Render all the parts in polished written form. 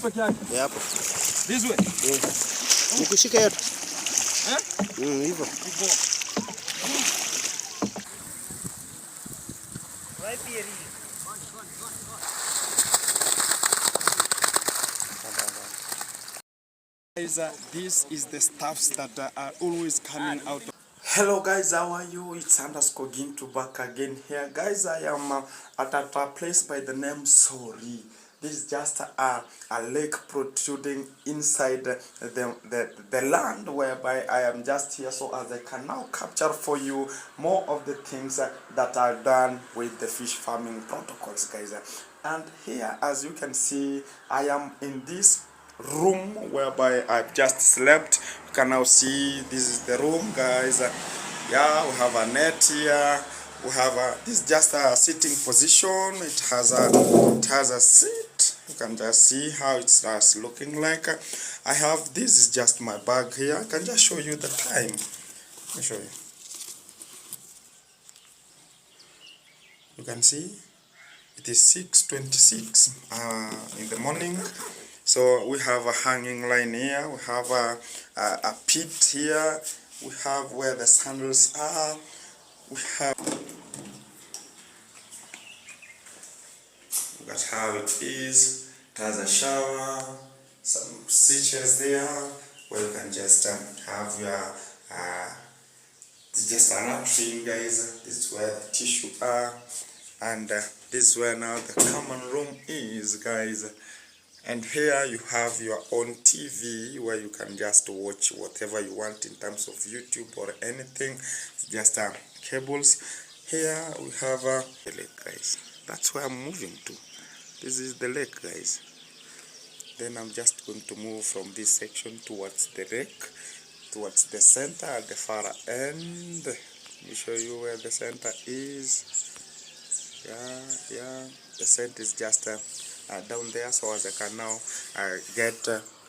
peke yake. Hapo. This way. Ukishika yote. Hivyo. Hivyo. Guys, this is the stuffs that are always coming out. Hello guys, how are you? It's underscore Gintu back again here. Guys, I am at a place by the name Sorry. This is just a lake protruding inside the land whereby I am just here, so as I can now capture for you more of the things that are done with the fish farming protocols, guys. And here, as you can see, I am in this room whereby I've just slept. You can now see this is the room, guys. Yeah, we have a net here. We have this is just a sitting position. It has a seat. You can just see how it's looking like. I have this is just my bag here. I can just show you the time. Let me show you. You can see it is 6:26 in the morning. So we have a hanging line here. We have a pit here. We have where the sandals are. We have. Look at how it is. It has a shower, some switches there where you can just have your just a latrine, guys. This is where the tissue are, and this is where now the common room is, guys. And here you have your own TV where you can just watch whatever you want in terms of YouTube or anything. It's just cables. Here we have the lake, guys. That's where I'm moving to. This is the lake, guys. Then I'm just going to move from this section towards the lake, towards the center at the far end. Let me show you where the center is. Yeah. The center is just down there, so as I can now get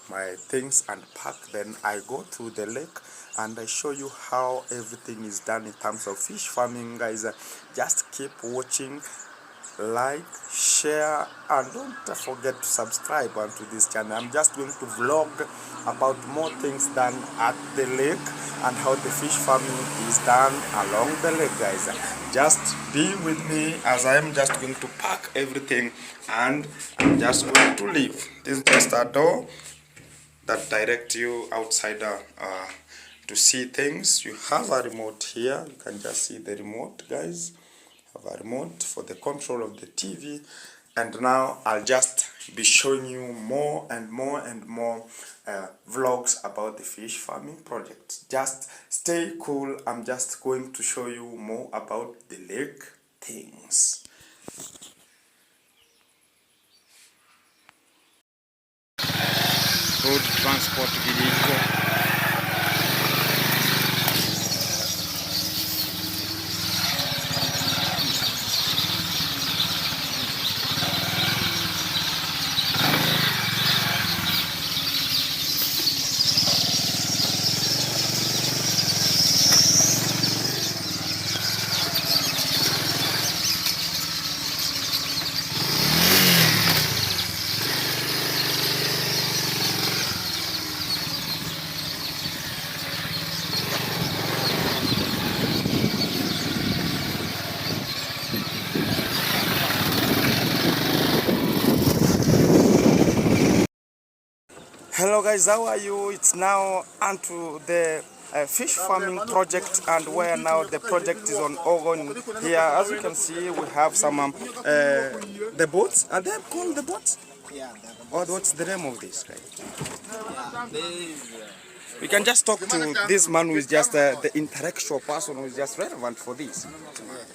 my things and pack, then I go to the lake and I show you how everything is done in terms of fish farming, guys. Just keep watching, like, share, and don't forget to subscribe onto this channel. I'm just going to vlog about more things done at the lake and how the fish farming is done along the lake, guys. Just be with me as I am just going to pack everything and I'm just going to leave. This is just a door that directs you outside to see things. You have a remote here. You can just see the remote, guys. Have a remote for the control of the TV. And now I'll just be showing you more and more vlogs about the fish farming project. Just stay cool. I'm just going to show you more about the lake things. Road transport vehicle. Hello guys, how are you? It's now onto the fish farming project, and where now the project is ongoing here. As you can see, we have some the boats. Are they called the boats? Yeah. Or what's the name of this, right? We can just talk to this man who is just the intellectual person who is just relevant for this.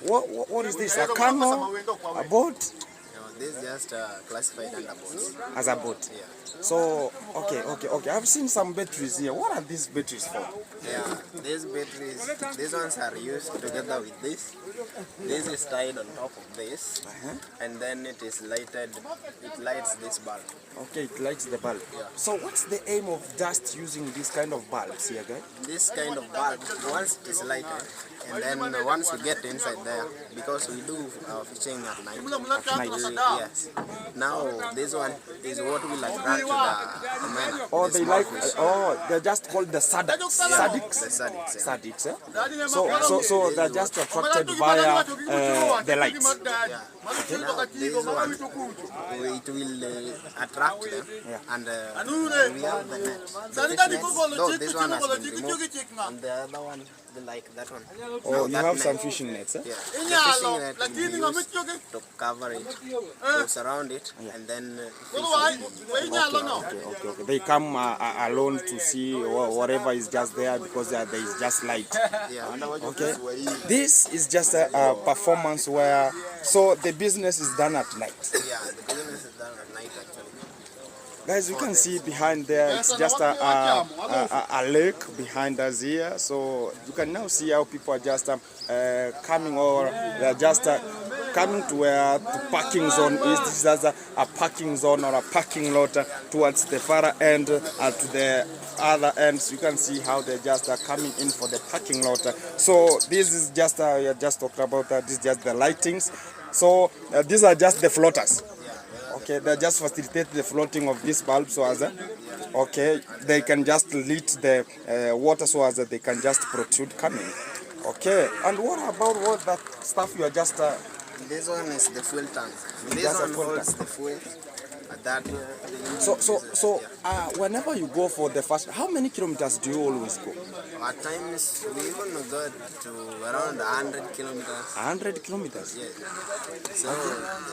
What is this? A canoe? A boat? This is just classified under boats. As a boat? Yeah. So, okay. I've seen some batteries here. What are these batteries for? Yeah, these batteries, these ones are used together with this. This is tied on top of this, and then it is lighted. It lights this bulb. Okay, it lights the bulb. Yeah. So what's the aim of just using this kind of bulbs here, guys? This kind of bulb, once it is lighted, And then once we get inside there, because we do fishing at night. Yes. Now this one is what will attract to the men. Oh, the they small like. fish. They're just called the sadics. The Sadics. sadics. Yeah. Sadics. So they're just attracted via the lights. Yeah. Now this one, it will attract them, and we have the net. The fish nets, though this one has been removed, and the other one, like that one. Oh, you that have net. some fishing nets. Yeah. The fishing net will be used to cover it, to surround it, and then fish will be Okay. They come alone to see whatever is just there because there is just light. yeah. Okay. This is just a performance where, so the business is done at night. Yeah, the business is done at night actually. Guys, you can see behind there, it's just a lake behind us here. So you can now see how people are just coming, or they're just coming to where the parking zone is. This is as a parking zone or a parking lot towards the far end to the other ends. You can see how they just are coming in for the parking lot. So this is just, we are just talking about this is just the lightings. So these are just the floaters. Okay, they just facilitate the floating of this bulb so as okay, they can just lit the water so as they can just protrude coming. Okay, and what about what that stuff you are just This one is the fuel tank. This one holds the fuel. That so whenever you go for the first, how many kilometers do you always go? at times we even go to around 100 kilometers. 100 kilometers? Yeah. So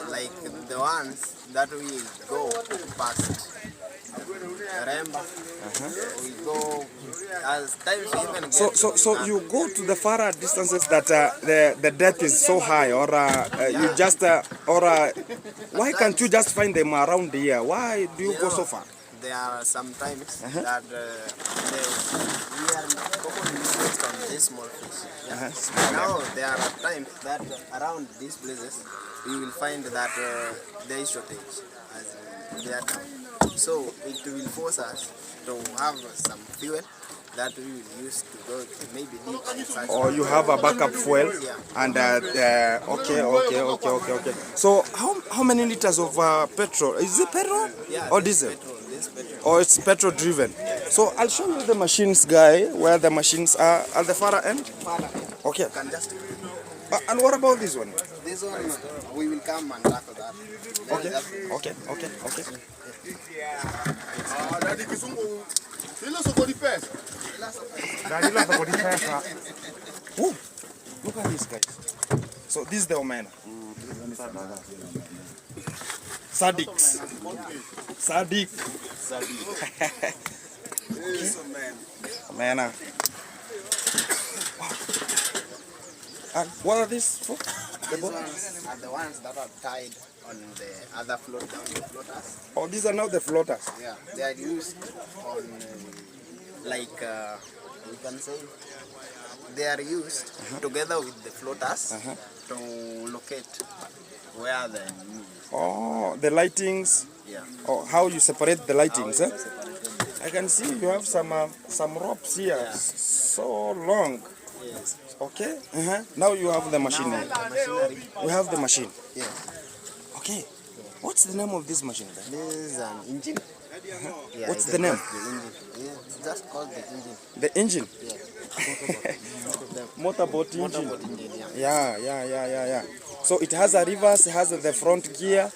like the ones that we go past Remba, we go as times we even get So you go to the far distances that the depth is so high, or you just why can't you just find them around here? Why do you go so far? There are some times that we are commonly focused on these small fish. Now there are times that around these places we will find that there is shortage as they are down. So it will force us to have some fuel that we will use to go to maybe deep inside. Or you have a backup fuel, and okay. So how many liters of petrol? Is it petrol or diesel? Petrol. Or it's petrol driven? So I'll show you the machines, guy, where the machines are at the far end. Okay. Can just And what about this one? this one we will come and tackle that. Okay. Ooh, look at this, guys. So this is the omena. Sadics. Sadik. Omena. Wow. And what are these for? These ones are the ones that are tied on the other floaters. Oh, these are now the floaters. Yeah, they are used on like we can say they are used together with the floaters to locate where the enemy is. Oh, the lightings. Yeah. Oh, how you separate the lightings? How Eh? you separate them. I can see you have some ropes here, so long. Yes. Okay. Now you have the machine. Now, the machinery. We have the machine. Yeah. Okay. What's the name of this machine then? This is an engine. Yeah, What's it's the name? called the engine. It's just called the engine. The engine. Yeah. Motorboat engine. Motorboat engine. Yeah. Yeah. So it has a reverse, it has the front gear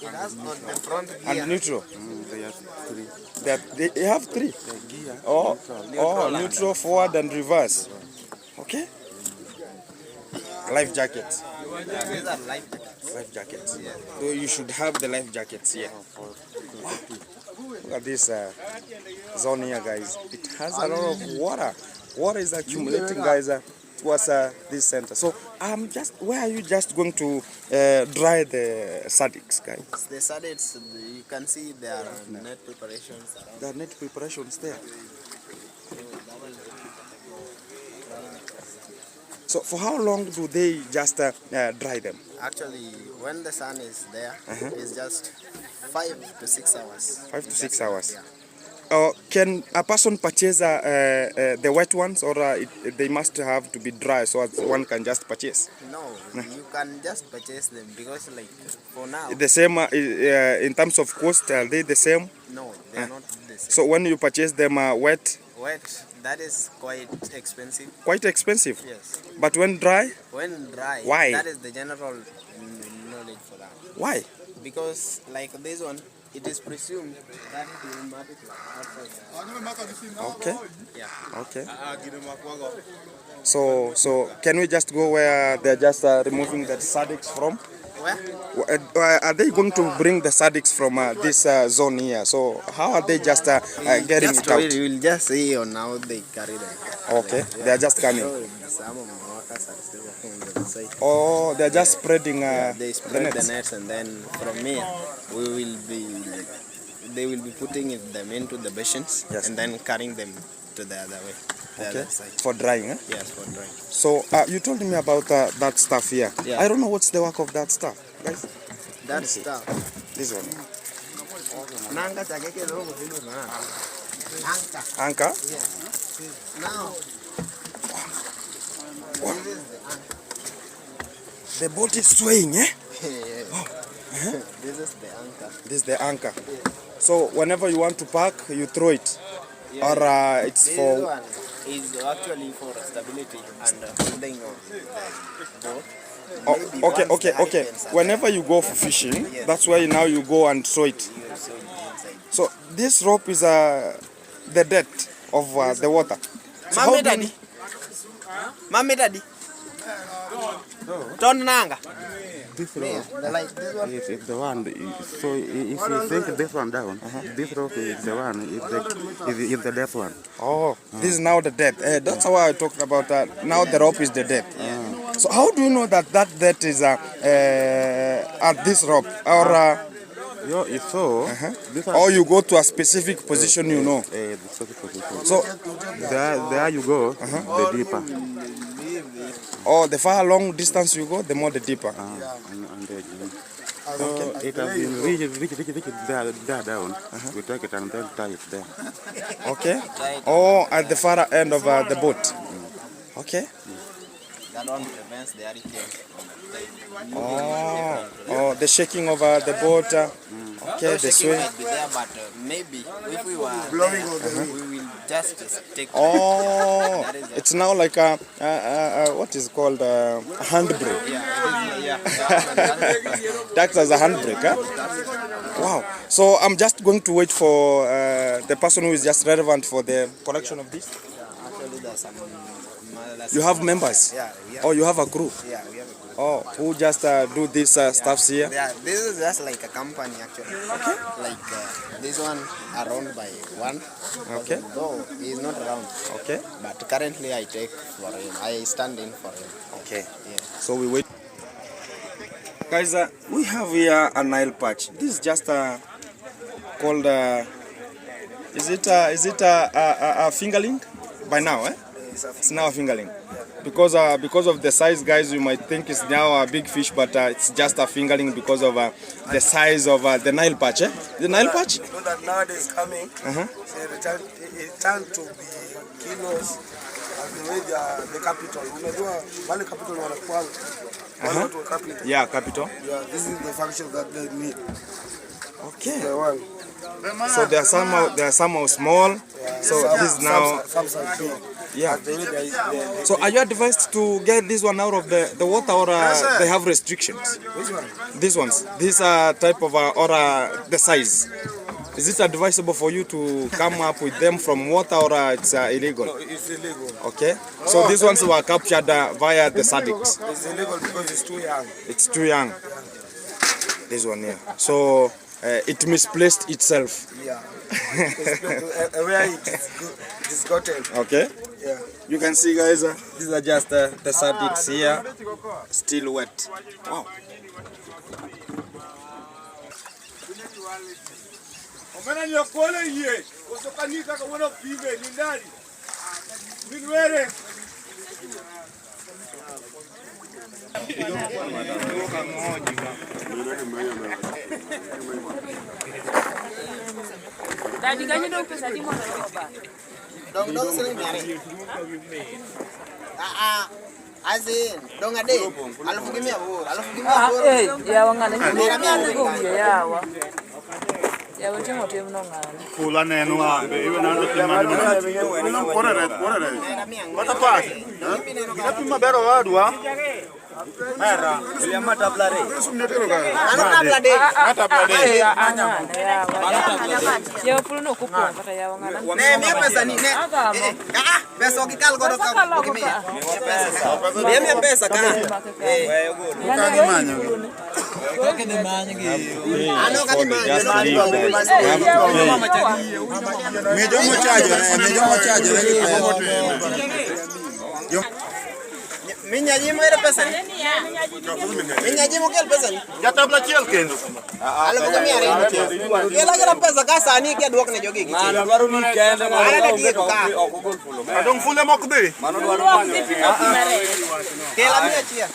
It has got the front gear. and neutral. They have three. They have three. Gear. Neutral, forward and reverse. Okay. Life jackets. These are life jackets. Life jackets. So you should have the life jackets here. Wow. Look at this zone here, guys. It has a lot of water. Water is accumulating, guys, towards this center. So where are you just going to dry the sadics, guys? The sadics, you can see there are net preparations around. There are net preparations there. So for how long do they just dry them? Actually, when the sun is there, it's just 5 to 6 hours. 5 to 6 hours. Yeah. can a person purchase the wet ones, or they must have to be dry so that one can just purchase? No, you can just purchase them because like for now. The same in terms of cost, are they the same? No, they are not the same. So when you purchase them wet? Wet, that is quite expensive. Quite expensive? Yes. But when dry? When dry, why? That is the general knowledge for that. Why? Because like this one, it is presumed that it will multiply outside. Okay. Yeah. Okay. So can we just go where they're just removing the sardix from? Where? Are they going to bring the sardix from this zone here? So how are they just getting it out? You will just see on how they carry them. Okay, they are just coming. Some of my workers are still working on the side. Oh, they are just spreading they spread the nets, and then from here they will be putting them into the basins, yes, and then carrying them to the other way. Okay. For drying, eh? Yes, for drying. So you told me about that stuff here. Yeah. I don't know what's the work of that stuff, guys. That stuff. This one. Anchor. Anchor? Yeah. Now. This is the anchor. The boat is swaying, eh? Yeah. Wow. This is the anchor. This is the anchor. Yeah. So whenever you want to park, you throw it. Yeah. Or it's this for... one is actually for stability and holding on the boat. Okay. Whenever you go for fishing, yes, that's why now you go and throw it. So this rope is the depth of the water. So Mami daddy. Mami daddy. Don't nanga. This rope, is the one. So if you think this one down, this rope is the one. Is the depth one. Oh, this is now the depth. That's why I talked about that. Now the rope is the depth. So how do you know that depth is at this rope, or? Or you go to a specific position, you know. So there you go. The deeper. Oh, the far long distance you go, the more the deeper. So it has been reach there down. We take it and then tie it there. Okay. Oh, at the far end of the boat. Okay. That one prevents the hurricane. Oh, the shaking of the boat. Okay, the swing. Might be there, but maybe if we were blowing there, we will just take. Oh, it's now like a what is called a handbrake. Yeah. That's as a handbrake, huh? Wow. So I'm just going to wait for the person who is just relevant for the collection of this. Actually, there's some. You have members? Yeah. Oh, you have a group? Yeah, we have a group. Oh, who just do these stuffs here? Yeah, this is just like a company actually. Okay. Like this one are owned by one. Okay. Though he is not around. Okay. But currently I take for him. I stand in for him. Okay. Yeah. So we wait. Guys, we have here a Nile perch. This is just called. Is it a fingerling? By now, eh? It's now a fingerling. Because of the size, guys, you might think it's now a big fish, but it's just a fingerling because of the size of the Nile perch. Eh? The Nile perch? You know that nowadays coming, it turned to be kilos as the way the capital. Unajua wale capital wanakuwa wale watu wa capital. Yeah, capital. Yeah, this is the function that they need. Okay. The one. So they are somehow small. Yeah. So this is now. Some big. Yeah. So are you advised to get this one out of the water, or they have restrictions? Which one? These ones. This type of or the size. Is it advisable for you to come up with them from water, or it's illegal? No, it's illegal. Okay. So these ones were captured via the sardix. It's illegal because it's too young. It's too young. This one here. So it misplaced itself. Yeah. Where it is gotten. Okay. Yeah. You can see, guys, these are just the sardix here, still wet. Wow. Tadi kanya dong pesa di mana coba? Dong sering nyari. Azin, dong ade. Alafu kimia bu. Ya wangana ni ya wa. Ya wote moto mnongana. Kula neno ambe iwe nando timani mwana. Korere. Bata pas. Napima bero wadwa. Mera, ile mata blare. Mata blare. Ya pulo no kupwa kata ya wangana. Ne mia pesa ni ne. Pesa ukikal godo ka ukimia. Mia pesa ka. Kani manyo. Kani manyo gi. Ano kani manyo. Mejomo chajo. Yo. Minya jimo ile pesa ni. Minya jimo kel pesa ni. Ya tabla chiel kendo. Alafu kimia re. Kela kila pesa ka sani ke duok ne jogi. Mano dwaro ni kende Adong fule mok be. mano dwaro manyo. Kela mia chia.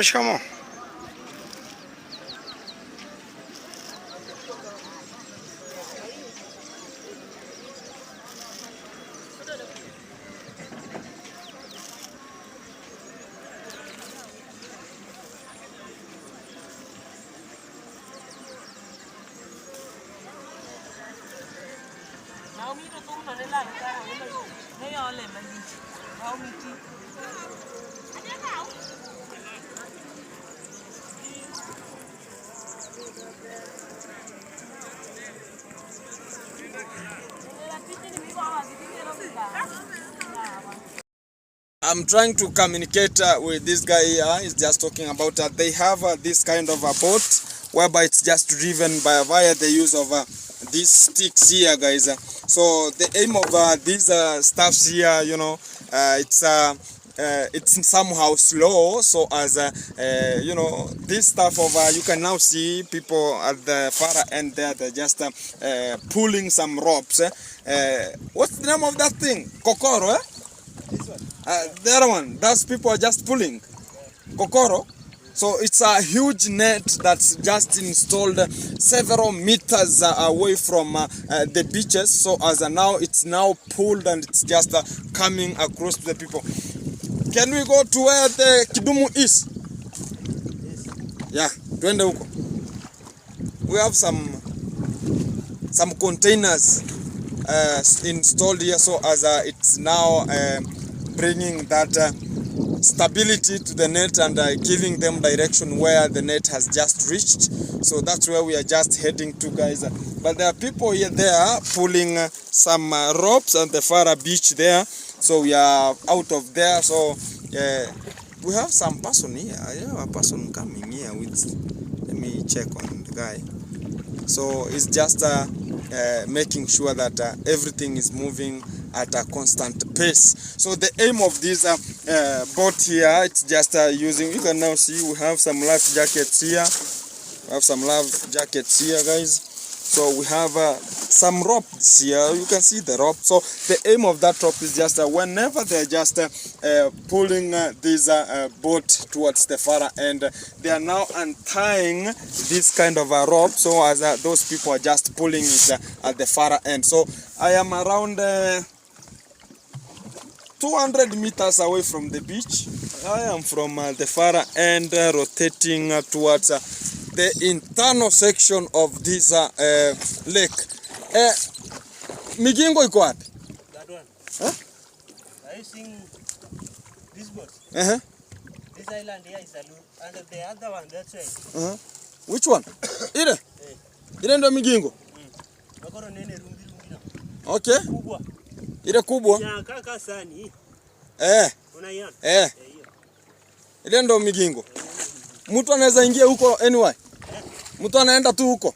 Shikamoo. I'm trying to communicate with this guy here. He's just talking about they have this kind of a boat whereby it's just driven via the use of these sticks here, guys. So the aim of these stuffs here, you know, it's somehow slow, so as you know, this stuff of you can now see people at the far end there, they're just pulling some ropes. What's the name of that thing? Kokoro, eh? The other one, those people are just pulling kokoro. So it's a huge net that's just installed several meters away from the beaches. So as now it's now pulled and it's just coming across to the people. Can we go to where the Kidumu is? Yeah, twende huko. We have some containers installed here, so as it's now bringing that stability to the net and giving them direction where the net has just reached. So that's where we are just heading to, guys. But there are people here there pulling some ropes on the far beach there. So we are out of there. So we have some person here. I have a person coming here with, let me check on the guy. So it's just making sure that everything is moving at a constant pace. So the aim of this boat here, it's just using, you can now see we have some life jackets here. We have some life jackets here, guys. So we have some ropes here. You can see the rope. So the aim of that rope is just whenever they're just pulling this boat towards the far end, they are now untying this kind of a rope. So as those people are just pulling it at the far end. So I am around 200 meters away from the beach. I am from the far end, rotating towards the internal section of this lake. Migingo iko wapi? That one. Huh? Are you seeing this boat? Uh-huh. This island here is a loop, and the other one that way. Uh-huh. Which one? Ile? Ile ndo Migingo? Bakoro nene rumbi na. Okay. Kubwa. Ile kubwa? Ya kaka sani. Unaiona? Hiyo. Ile ndo Migingo. Mtu anaweza ingia huko anyway. Mtu anaenda tu huko.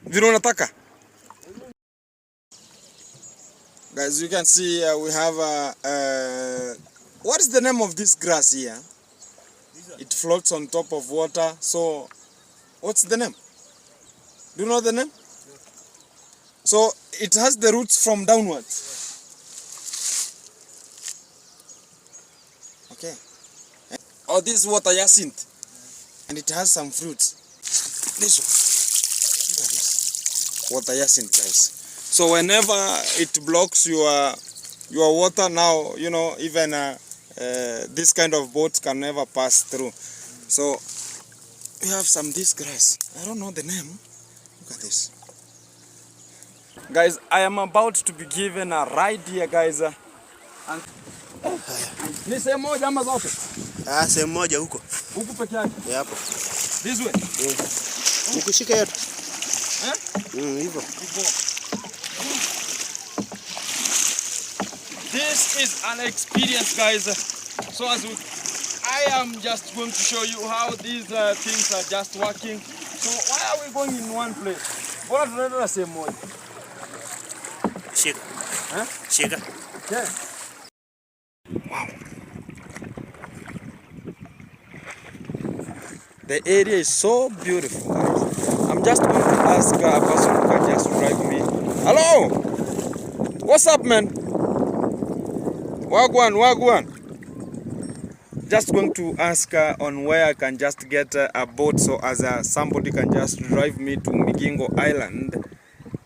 Vile unataka. Guys, you can see we have what is the name of this grass here? It floats on top of water. So, what's the name? Do you know the name? So, it has the roots from downwards. Okay. Oh, this is water hyacinth. And it has some fruits. This one. Look at this. Water hyacinth, guys. So whenever it blocks your water now, you know, even this kind of boat can never pass through. So we have some this grass. I don't know the name. Look at this. Guys, I am about to be given a ride here, guys. And ni sehemu moja ama zote? Sehemu moja huko. Huku peke yake? Hapo. This way? Ukishika yetu. Hivyo. This is an experience, guys. So as I am just going to show you how these things are just working. So why are we going in one place? Bora tunaenda sehemu moja. Shika. Shika. Yeah. Wow. The area is so beautiful, guys. I'm just going to ask a person who can just drive me. Hello? What's up, man? Wagwan. Just going to ask on where I can just get a boat so as somebody can just drive me to Migingo Island,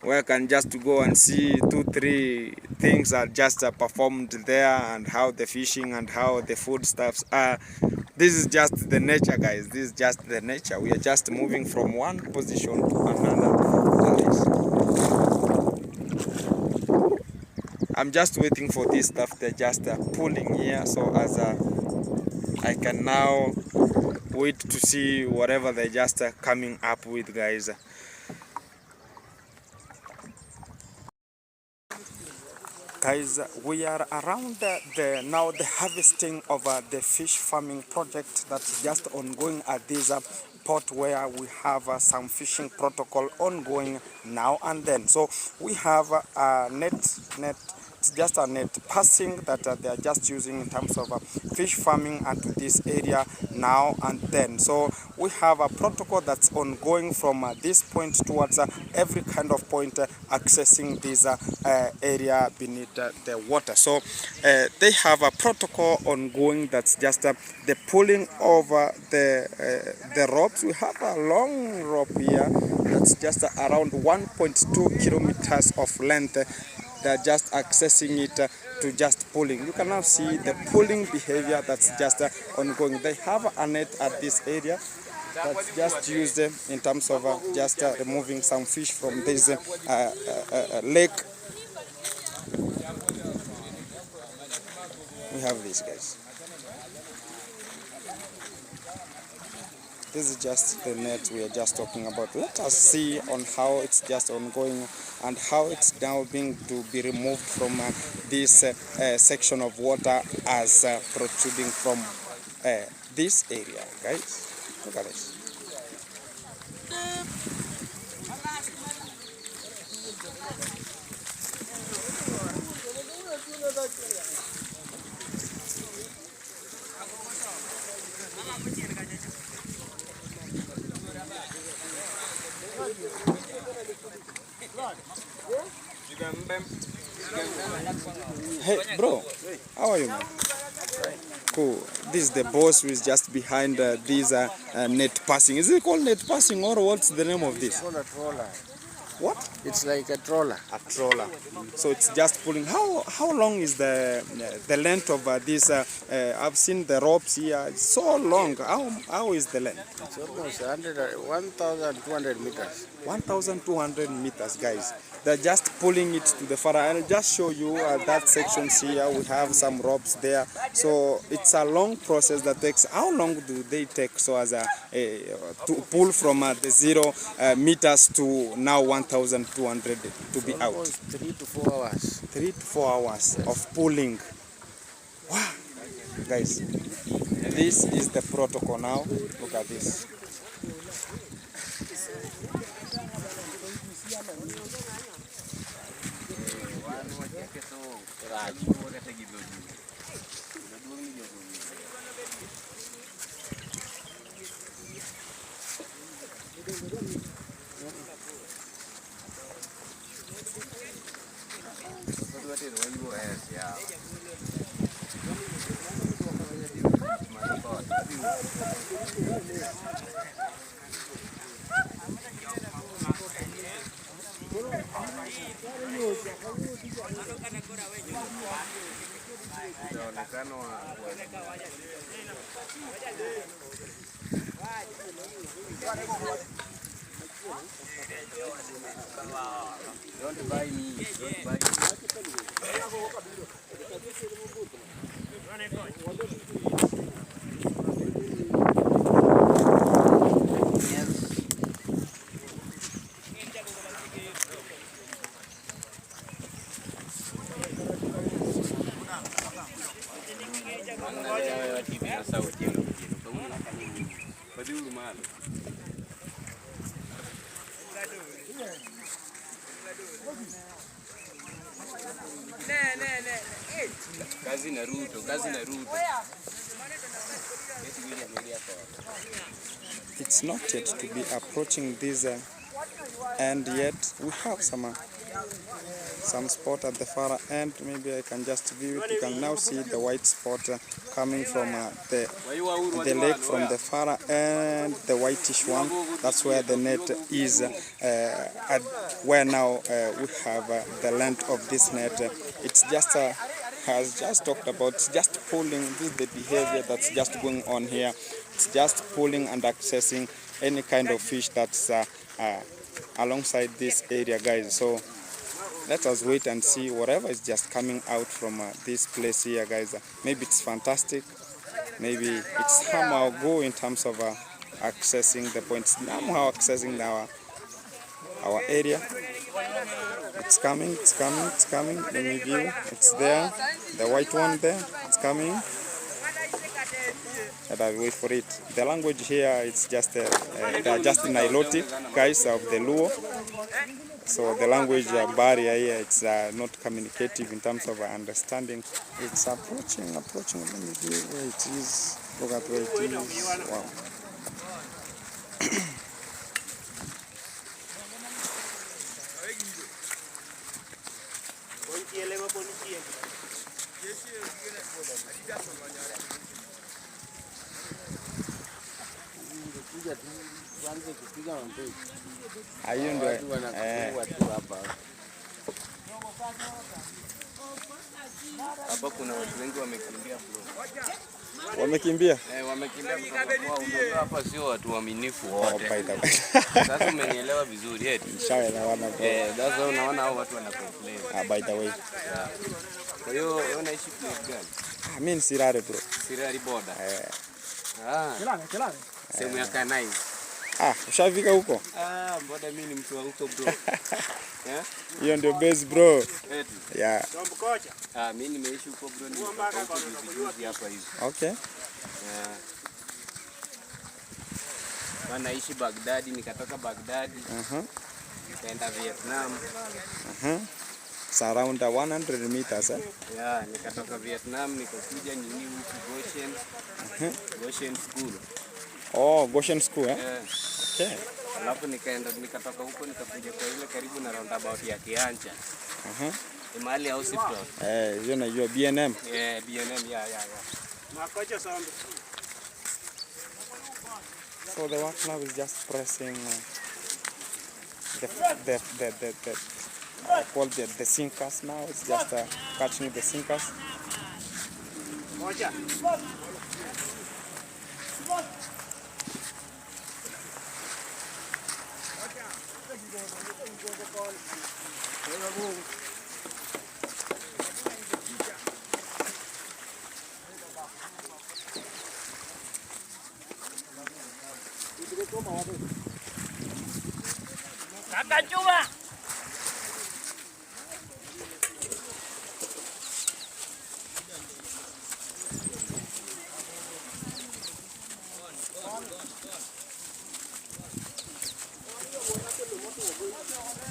where I can just go and see 2-3 things are just performed there, and how the fishing and how the food stuffs are. This is just the nature, guys. This is just the nature. We are just moving from one position to another. I'm just waiting for this stuff. They're just pulling here, so as I can now wait to see whatever they're just coming up with, guys. Guys, we are around now the harvesting of the fish farming project that's just ongoing at this port, where we have some fishing protocol ongoing now and then. So we have a net, it's just a net passing that they are just using in terms of fish farming and to this area now and then. So we have a protocol that's ongoing from this point towards every kind of point accessing this area beneath the water. So they have a protocol ongoing that's just the pulling of the ropes. We have a long rope here that's just around 1.2 kilometers of length. They're just accessing it to just pulling. You can now see the pulling behavior that's just ongoing. They have a net at this area that's just used in terms of just removing some fish from this lake. We have this, guys. This is just the net we are just talking about. Let us see on how it's just ongoing and how it's now being to be removed from this section of water as protruding from this area, guys. Look at this. Hey, bro, how are you, man? Cool. This is the boss who is just behind this net passing. Is it called net passing or what's the name of this? It's called a trawler. What? It's like a trawler. A trawler. So it's just pulling. How long is the length of this? I've seen the ropes here. It's so long. How is the length? It's almost 1,200 meters. 1,200 meters, guys. They're just pulling it to the far. I'll just show you that sections here. We have some ropes there. So it's a long process that takes. How long do they take so as to pull from the 0 meters to now 1,200 to be out? Almost 3 to 4 hours. 3 to 4 hours of pulling. Wow, guys, this is the protocol now. Look at this. Don't buy me. Don't buy me. Kazi na Ruto. It's not yet to be approaching this end yet. We have some spot at the far end. Maybe I can just view it. You can now see the white spot coming from the lake from the far end, the whitish one. That's where the net is. Where now we have the length of this net. It's just has just talked about. It's just pulling. This is the behavior that's just going on here. It's just pulling and accessing any kind of fish that's alongside this area, guys. So let us wait and see whatever is just coming out from this place here, guys. Maybe it's fantastic. Maybe it's somehow go in terms of accessing the points. Somehow accessing our area. It's coming. Let me view. It's there. The white one there. It's coming. And I'll wait for it. The language here, it's just they are just Nilotic guys of the Luo. So the language barrier here, it's not communicative in terms of understanding. It's approaching. Let me view where it is. Look at where it is. Wow. Hiyo ndio Hapa kuna watu wengi wamekimbia bro. Wamekimbia? Wamekimbia kwa unajua hapa sio watu waaminifu wote. Sasa umenielewa vizuri eti. Inshallah wana bro. That's why unaona hao watu wana complain. By the way. Kwa hiyo unaishi place gani? Mimi ni Sirare bro. Sirare border. Kilame. Sehemu ya Kanai. Ushafika huko? Mbona mimi ni mtu wa huko bro. Hiyo ndio base bro. Eti. Yeah. Mimi nimeishi huko bro, ni huko juzi hapa hivi. Okay. Naishi Baghdad, nikatoka Baghdad. Nikaenda Vietnam. It's around 100 meters. Nikatoka Vietnam nikakuja nini huku Goshen. Goshen school. Oh, Goshen school, Yeah. Okay. Alafu nikatoka huko nikakuja kwa ile karibu na roundabout ya Kianja. Ni mahali ya hospital. Hiyo najua BNM. BNM ya. Makocha sound. So the work now is just pressing the sinkers now. It's just catching the sinkers. Moja. Kakak coba.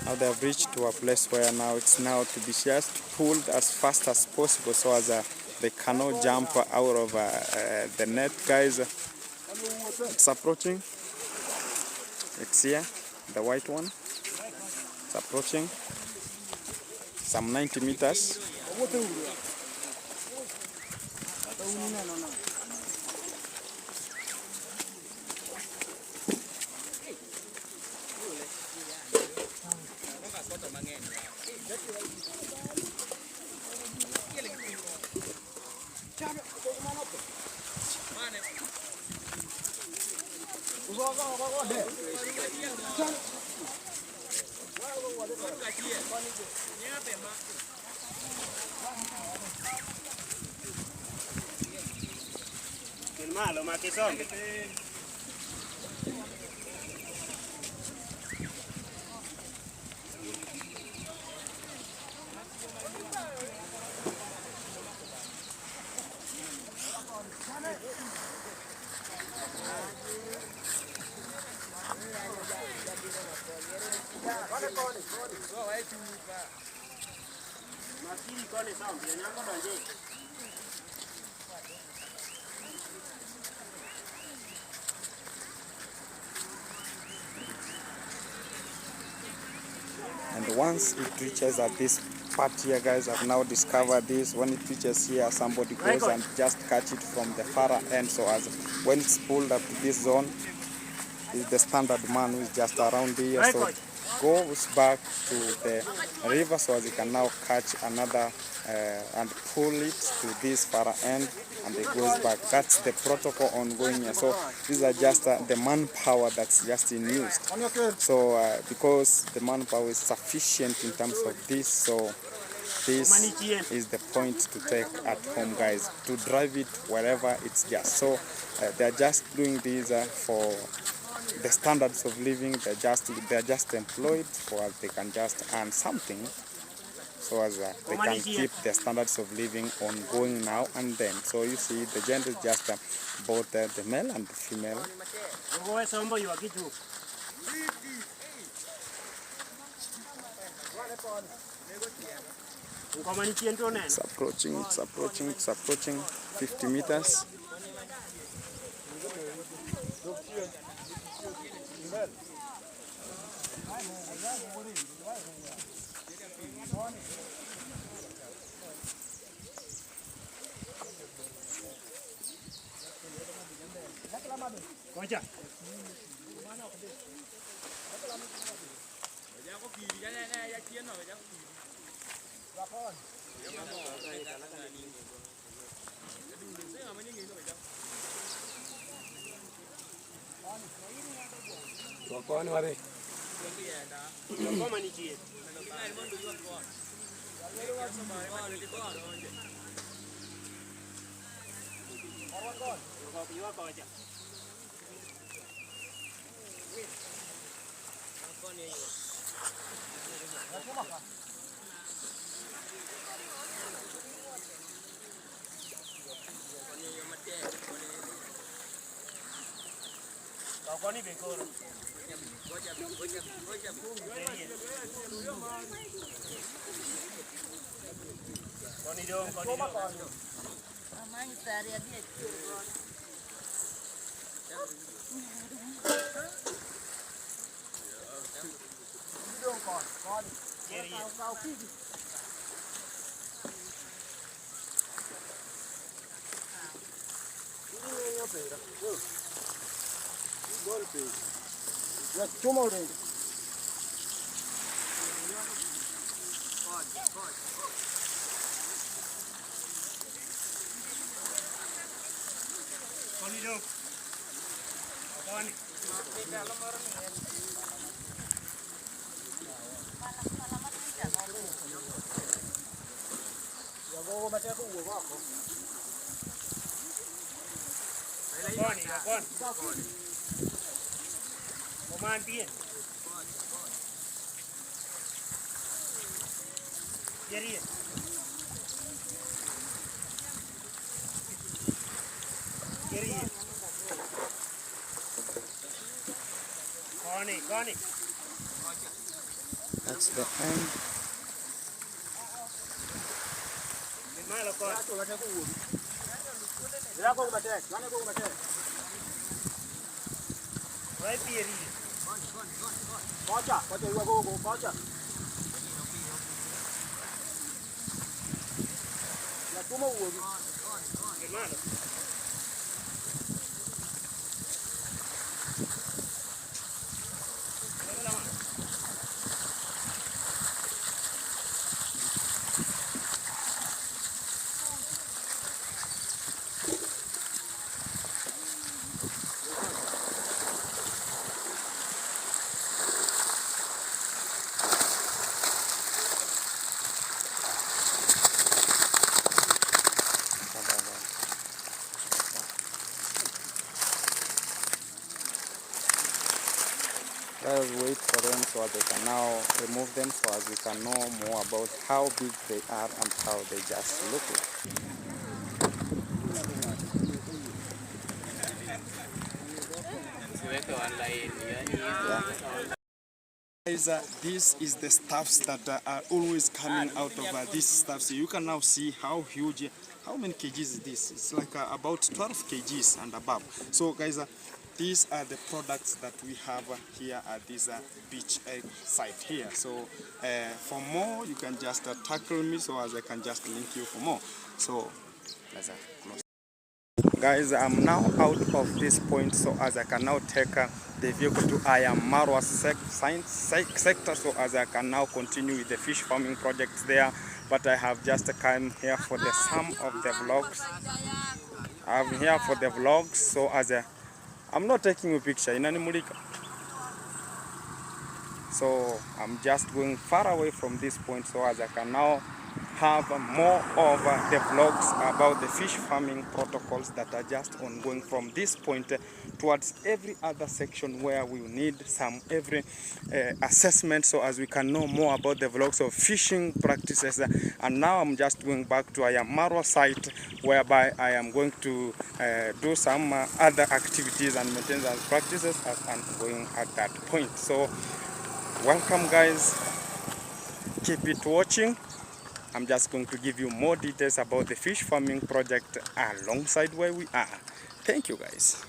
Now they have reached to a place where now it's now to be just pulled as fast as possible so as they cannot jump out of the net, guys. It's approaching. It's here, the white one. It's approaching. Some 90 meters. Malo, ma che sono? And once it reaches at this part here, guys, I've now discovered this. When it reaches here, somebody goes and just catch it from the far end. So as when it's pulled up to this zone, is the standard man who is just around here. So it goes back to the river so as he can now catch another and pull it to this far end, and it goes back. That's the protocol ongoing here. So these are just the manpower that's just in use. So because the manpower is sufficient in terms of this, so this is the point to take at home, guys, to drive it wherever it's just. So they're just doing this for the standards of living. They're just employed so they can just earn something, so as they can keep the standards of living ongoing now and then. So you see, the gender is just both the male and the female. It's approaching 50 meters. Moja. Wakoni wale. Koma nichie. Wakoni bekoro. Koni dong, koni dong. Amang sari dia. That's the end. Let's wait for them so they can now remove them so as we can know more about how big they are and how they just look like. Guys, this is the stuffs that are always coming out of these stuffs. You can now see how huge, how many kgs is this? It's like about 12 kgs and above. So guys, these are the products that we have here at this beach site here. So for more, you can just tackle me so as I can just link you for more. So let's close. Guys, I'm now out of this point so as I can now take the vehicle to marwa sector so as I can now continue with the fish farming projects there. But I have just come here for the some of the vlogs. I'm here for the vlogs so as I'm not taking a picture in Animulika. So I'm just going far away from this point so as I can now have more of the vlogs about the fish farming protocols that are just ongoing from this point towards every other section where we need some every assessment so as we can know more about the vlogs of fishing practices. And now I'm just going back to marwa site whereby I am going to do some other activities and maintenance practices as I'm going at that point. So welcome guys, keep it watching. I'm just going to give you more details about the fish farming project alongside where we are. Thank you guys.